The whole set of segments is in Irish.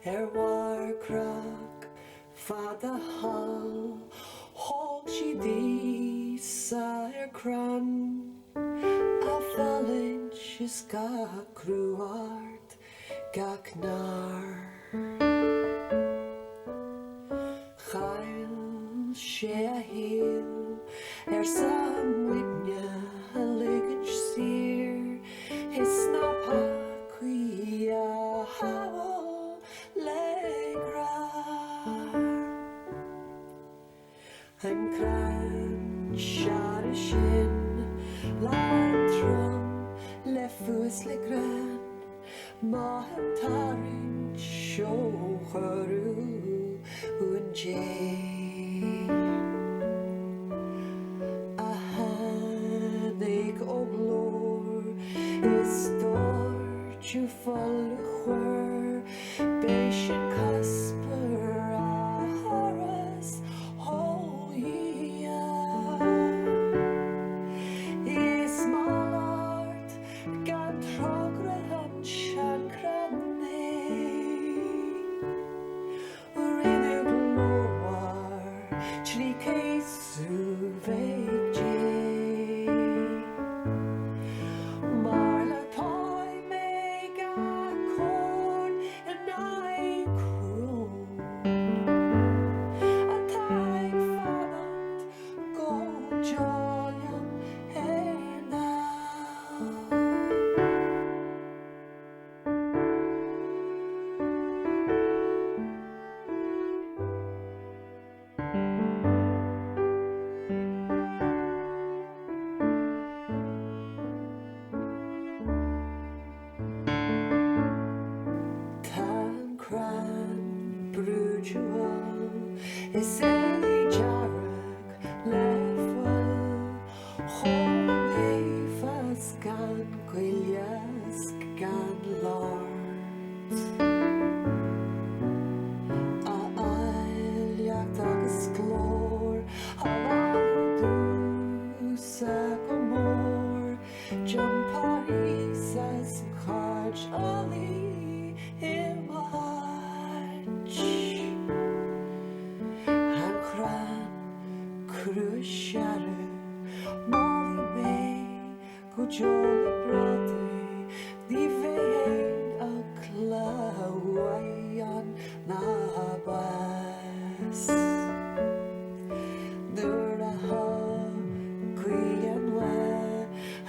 war crach fada hall hog si dí sa cran a fallin is ga cruart gach nar chael sé a hil sam witne a ligin sir his snappa quia hawl legra I'm crying shot a shin line drum le fus le gran ma tarin show haru un a hanig oglor is door to follow patient Casper a Horace is my lord gan trograhan shakrane rinne glor chrike suveje marla toy mega corn and I croon a time fanat go joyam Tan cran brujual is a jarak level holy fas gan quilias gan lord a ailiacht agus glór du sa gomor John Paris as Carj Ali image Han cran cruciare Molly May go jolly brother the vein a clawayan na bas Duraha Queen wa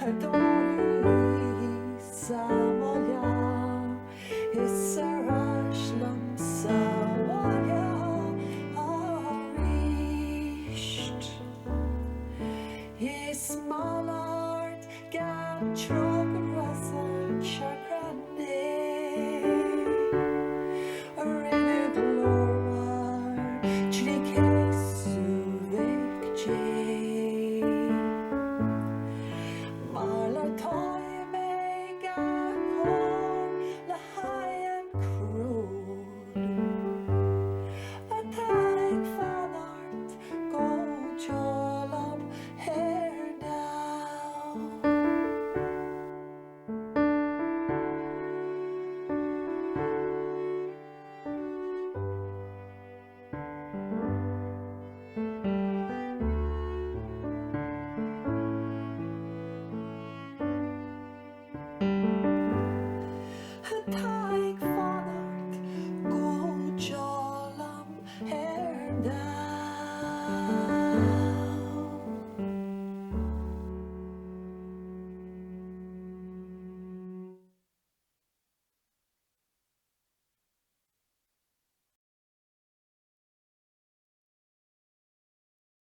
Hadori sa